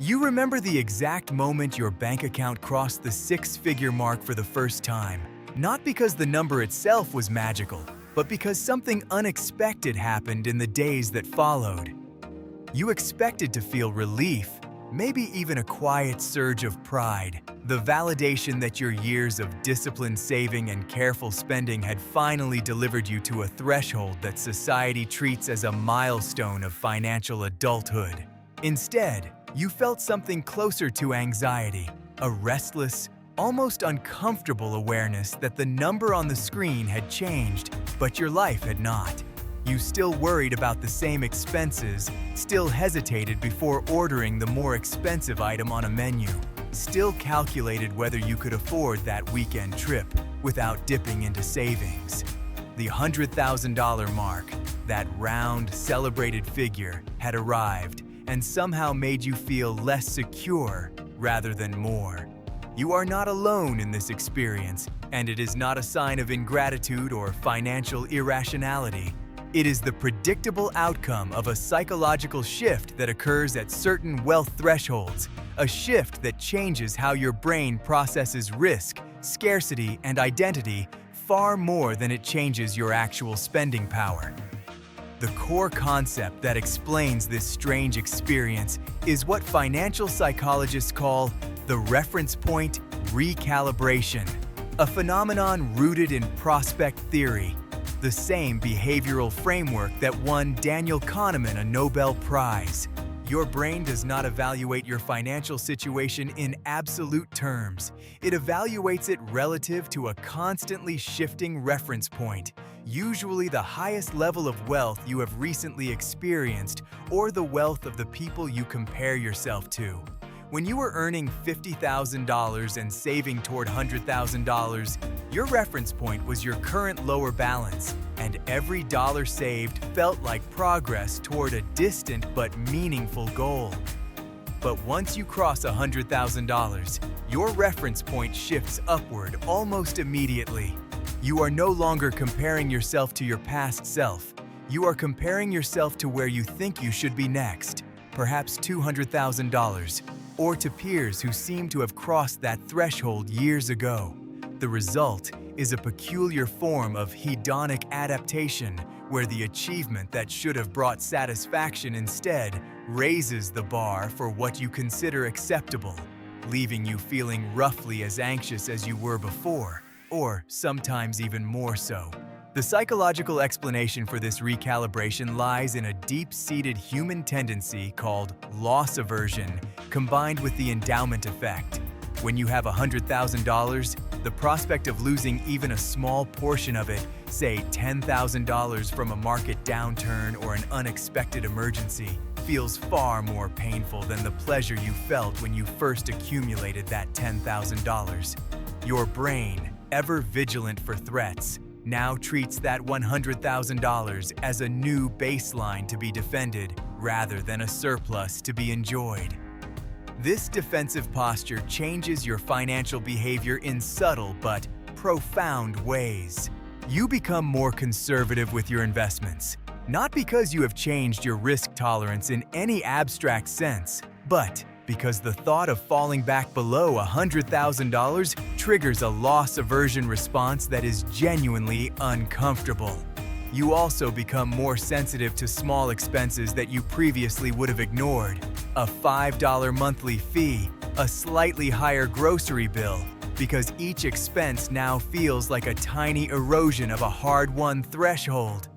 You remember the exact moment your bank account crossed the six-figure mark for the first time, not because the number itself was magical, but because something unexpected happened in the days that followed. You expected to feel relief, maybe even a quiet surge of pride, the validation that your years of disciplined saving and careful spending had finally delivered you to a threshold that society treats as a milestone of financial adulthood. Instead, you felt something closer to anxiety, a restless, almost uncomfortable awareness that the number on the screen had changed, but your life had not. You still worried about the same expenses, still hesitated before ordering the more expensive item on a menu, still calculated whether you could afford that weekend trip without dipping into savings. The $100,000 mark, that round, celebrated figure, had arrived and somehow made you feel less secure rather than more. You are not alone in this experience, and it is not a sign of ingratitude or financial irrationality. It is the predictable outcome of a psychological shift that occurs at certain wealth thresholds, a shift that changes how your brain processes risk, scarcity, and identity far more than it changes your actual spending power. The core concept that explains this strange experience is what financial psychologists call the reference point recalibration, a phenomenon rooted in prospect theory, the same behavioral framework that won Daniel Kahneman a Nobel Prize. Your brain does not evaluate your financial situation in absolute terms. It evaluates it relative to a constantly shifting reference point, usually the highest level of wealth you have recently experienced or the wealth of the people you compare yourself to. When you were earning $50,000 and saving toward $100,000, your reference point was your current lower balance, and every dollar saved felt like progress toward a distant but meaningful goal. But once you cross $100,000, your reference point shifts upward almost immediately. You are no longer comparing yourself to your past self. You are comparing yourself to where you think you should be next, perhaps $200,000, or to peers who seem to have crossed that threshold years ago. The result is a peculiar form of hedonic adaptation, where the achievement that should have brought satisfaction instead raises the bar for what you consider acceptable, leaving you feeling roughly as anxious as you were before, or sometimes even more so. The psychological explanation for this recalibration lies in a deep-seated human tendency called loss aversion, combined with the endowment effect. When you have $100,000, the prospect of losing even a small portion of it, say $10,000 from a market downturn or an unexpected emergency, feels far more painful than the pleasure you felt when you first accumulated that $10,000. Your brain, ever vigilant for threats, now treats that $100,000 as a new baseline to be defended rather than a surplus to be enjoyed. This defensive posture changes your financial behavior in subtle but profound ways. You become more conservative with your investments, not because you have changed your risk tolerance in any abstract sense, but because the thought of falling back below $100,000 triggers a loss aversion response that is genuinely uncomfortable. You also become more sensitive to small expenses that you previously would have ignored. A $5 monthly fee, a slightly higher grocery bill, because each expense now feels like a tiny erosion of a hard-won threshold.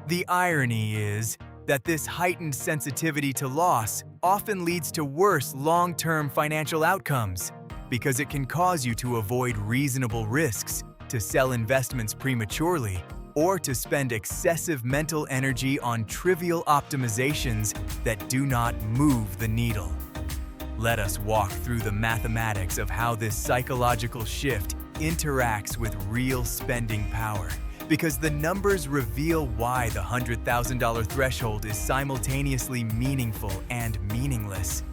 The irony is that this heightened sensitivity to loss often leads to worse long-term financial outcomes, because it can cause you to avoid reasonable risks, to sell investments prematurely, or to spend excessive mental energy on trivial optimizations that do not move the needle. Let us walk through the mathematics of how this psychological shift interacts with real spending power, because the numbers reveal why the $100,000 threshold is simultaneously meaningful and meaningless.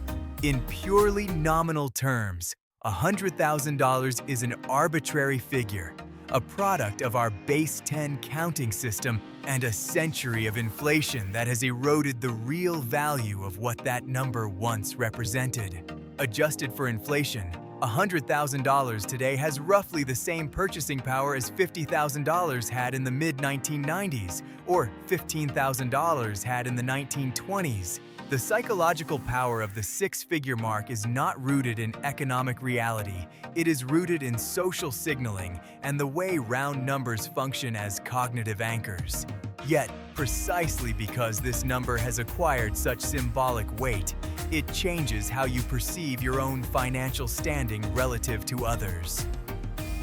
In purely nominal terms, $100,000 is an arbitrary figure, a product of our base 10 counting system and a century of inflation that has eroded the real value of what that number once represented. Adjusted for inflation, $100,000 today has roughly the same purchasing power as $50,000 had in the mid-1990s or $15,000 had in the 1920s. The psychological power of the six-figure mark is not rooted in economic reality. It is rooted in social signaling and the way round numbers function as cognitive anchors. Yet, precisely because this number has acquired such symbolic weight, it changes how you perceive your own financial standing relative to others.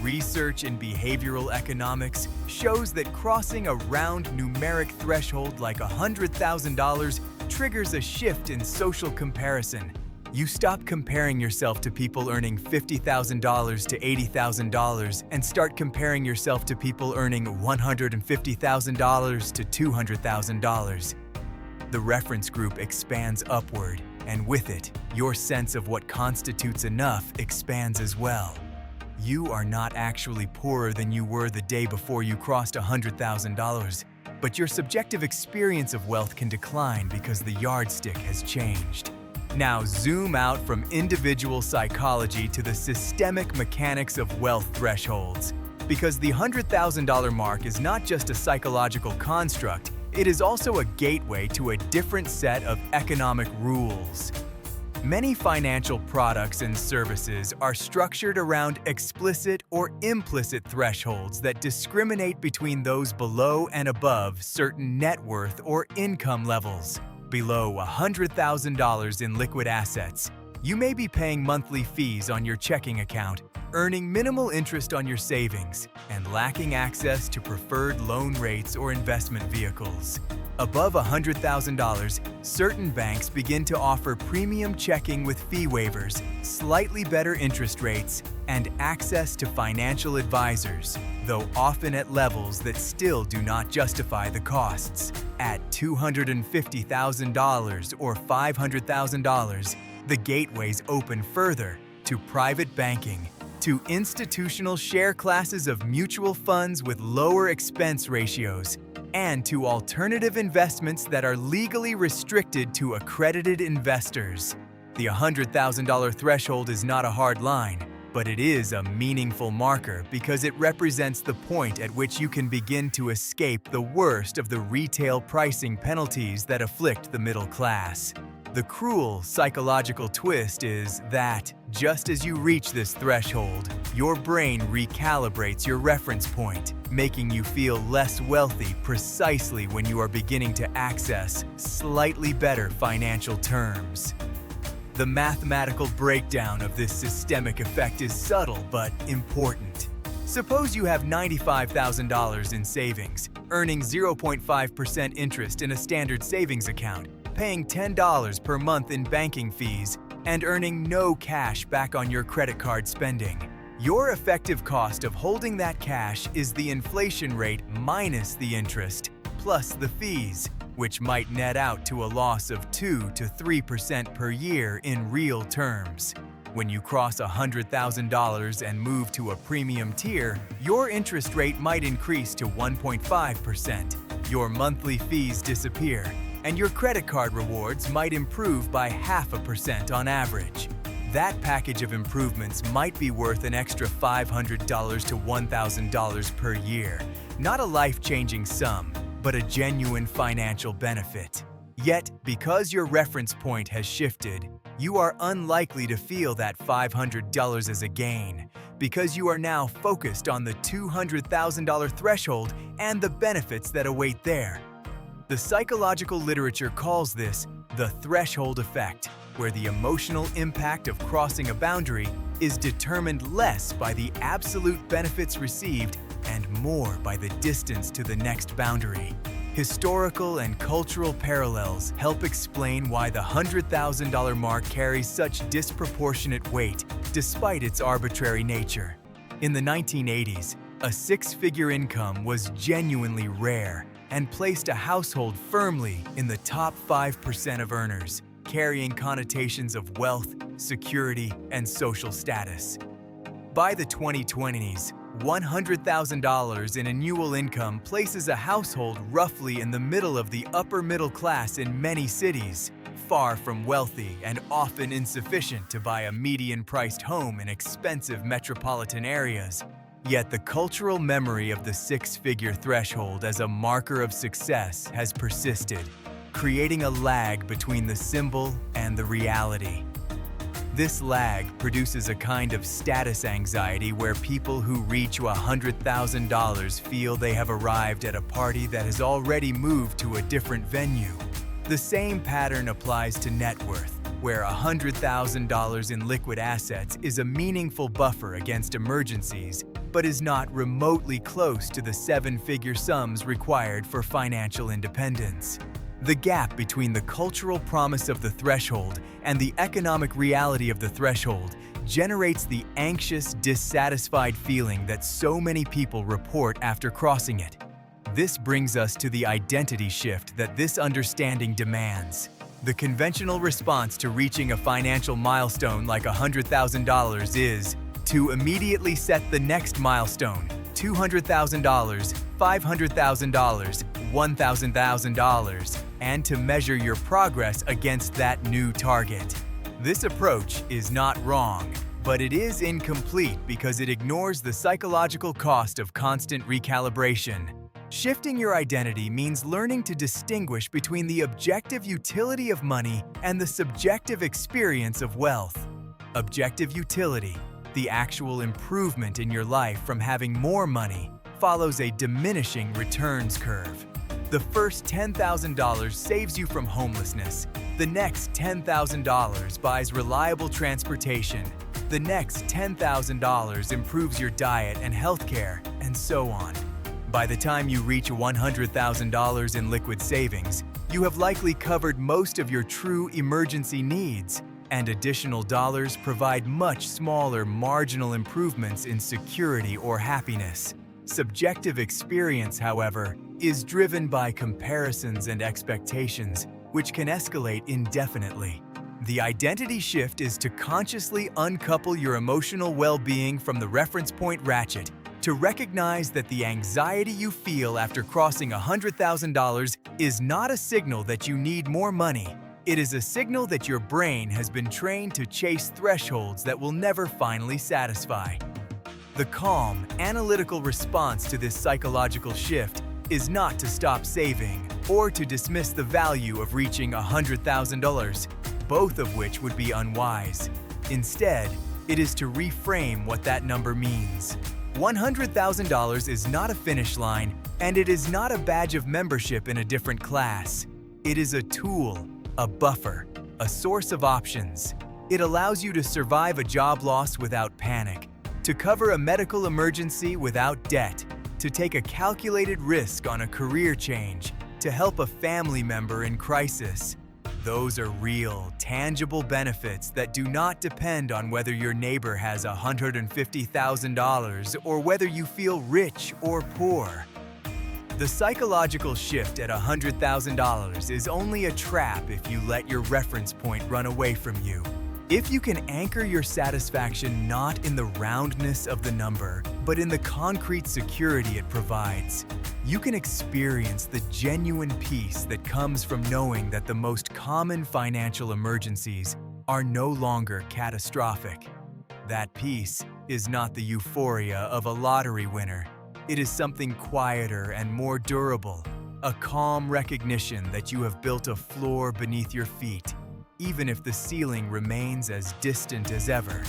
Research in behavioral economics shows that crossing a round numeric threshold like $100,000 triggers a shift in social comparison. You stop comparing yourself to people earning $50,000 to $80,000 and start comparing yourself to people earning $150,000 to $200,000. The reference group expands upward, and with it, your sense of what constitutes enough expands as well. You are not actually poorer than you were the day before you crossed $100,000. But your subjective experience of wealth can decline because the yardstick has changed. Now zoom out from individual psychology to the systemic mechanics of wealth thresholds. Because the $100,000 mark is not just a psychological construct, it is also a gateway to a different set of economic rules. Many financial products and services are structured around explicit or implicit thresholds that discriminate between those below and above certain net worth or income levels. Below $100,000 in liquid assets, you may be paying monthly fees on your checking account, earning minimal interest on your savings, and lacking access to preferred loan rates or investment vehicles. Above $100,000, certain banks begin to offer premium checking with fee waivers, slightly better interest rates, and access to financial advisors, though often at levels that still do not justify the costs. At $250,000 or $500,000, the gateways open further to private banking, to institutional share classes of mutual funds with lower expense ratios, and to alternative investments that are legally restricted to accredited investors. The $100,000 threshold is not a hard line, but it is a meaningful marker because it represents the point at which you can begin to escape the worst of the retail pricing penalties that afflict the middle class. The cruel psychological twist is that, just as you reach this threshold, your brain recalibrates your reference point, making you feel less wealthy precisely when you are beginning to access slightly better financial terms. The mathematical breakdown of this systemic effect is subtle but important. Suppose you have $95,000 in savings, earning 0.5% interest in a standard savings account, paying $10 per month in banking fees, and earning no cash back on your credit card spending. Your effective cost of holding that cash is the inflation rate minus the interest, plus the fees, which might net out to a loss of 2 to 3% per year in real terms. When you cross $100,000 and move to a premium tier, your interest rate might increase to 1.5%. Your monthly fees disappear, and your credit card rewards might improve by 0.5% on average. That package of improvements might be worth an extra $500 to $1,000 per year. Not a life-changing sum, but a genuine financial benefit. Yet, because your reference point has shifted, you are unlikely to feel that $500 as a gain, because you are now focused on the $200,000 threshold and the benefits that await there. The psychological literature calls this the threshold effect, where the emotional impact of crossing a boundary is determined less by the absolute benefits received and more by the distance to the next boundary. Historical and cultural parallels help explain why the $100,000 mark carries such disproportionate weight despite its arbitrary nature. In the 1980s, a six-figure income was genuinely rare and placed a household firmly in the top 5% of earners, carrying connotations of wealth, security, and social status. By the 2020s, $100,000 in annual income places a household roughly in the middle of the upper middle class in many cities, far from wealthy and often insufficient to buy a median-priced home in expensive metropolitan areas. Yet the cultural memory of the six-figure threshold as a marker of success has persisted, creating a lag between the symbol and the reality. This lag produces a kind of status anxiety where people who reach $100,000 feel they have arrived at a party that has already moved to a different venue. The same pattern applies to net worth, where $100,000 in liquid assets is a meaningful buffer against emergencies, but is not remotely close to the seven-figure sums required for financial independence. The gap between the cultural promise of the threshold and the economic reality of the threshold generates the anxious, dissatisfied feeling that so many people report after crossing it. This brings us to the identity shift that this understanding demands. The conventional response to reaching a financial milestone like $100,000 is to immediately set the next milestone, $200,000, $500,000, $1,000, and to measure your progress against that new target. This approach is not wrong, but it is incomplete because it ignores the psychological cost of constant recalibration. Shifting your identity means learning to distinguish between the objective utility of money and the subjective experience of wealth. Objective utility, the actual improvement in your life from having more money, follows a diminishing returns curve. The first $10,000 saves you from homelessness. The next $10,000 buys reliable transportation. The next $10,000 improves your diet and healthcare, and so on. By the time you reach $100,000 in liquid savings, you have likely covered most of your true emergency needs, and additional dollars provide much smaller marginal improvements in security or happiness. Subjective experience, however, is driven by comparisons and expectations, which can escalate indefinitely. The identity shift is to consciously uncouple your emotional well-being from the reference point ratchet, to recognize that the anxiety you feel after crossing $100,000 is not a signal that you need more money. It is a signal that your brain has been trained to chase thresholds that will never finally satisfy. The calm, analytical response to this psychological shift is not to stop saving or to dismiss the value of reaching $100,000, both of which would be unwise. Instead, it is to reframe what that number means. $100,000 is not a finish line, and it is not a badge of membership in a different class. It is a tool, a buffer, a source of options. It allows you to survive a job loss without panic, to cover a medical emergency without debt, to take a calculated risk on a career change, to help a family member in crisis. Those are real, tangible benefits that do not depend on whether your neighbor has $150,000 or whether you feel rich or poor. The psychological shift at $100,000 is only a trap if you let your reference point run away from you. If you can anchor your satisfaction not in the roundness of the number, but in the concrete security it provides, you can experience the genuine peace that comes from knowing that the most common financial emergencies are no longer catastrophic. That peace is not the euphoria of a lottery winner. It is something quieter and more durable, a calm recognition that you have built a floor beneath your feet, even if the ceiling remains as distant as ever.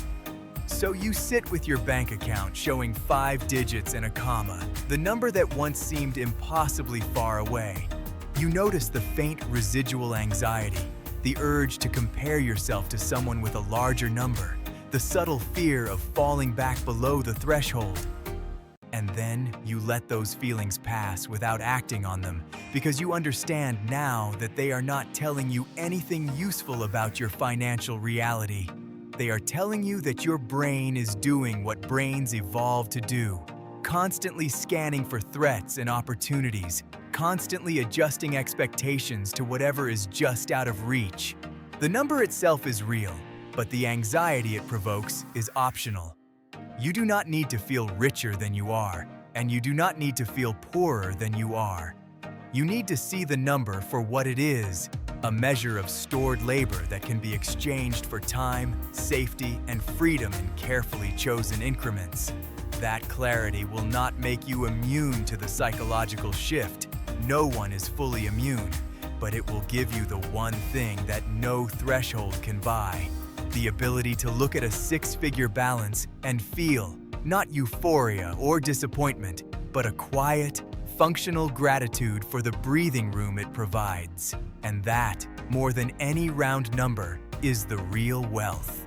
So you sit with your bank account showing 5 digits and a comma, the number that once seemed impossibly far away. You notice the faint residual anxiety, the urge to compare yourself to someone with a larger number, the subtle fear of falling back below the threshold. And then you let those feelings pass without acting on them because you understand now that they are not telling you anything useful about your financial reality. They are telling you that your brain is doing what brains evolved to do, constantly scanning for threats and opportunities, constantly adjusting expectations to whatever is just out of reach. The number itself is real, but the anxiety it provokes is optional. You do not need to feel richer than you are, and you do not need to feel poorer than you are. You need to see the number for what it is, a measure of stored labor that can be exchanged for time, safety, and freedom in carefully chosen increments. That clarity will not make you immune to the psychological shift. No one is fully immune, but it will give you the one thing that no threshold can buy: the ability to look at a six-figure balance and feel not euphoria or disappointment, but a quiet, functional gratitude for the breathing room it provides. And that, more than any round number, is the real wealth.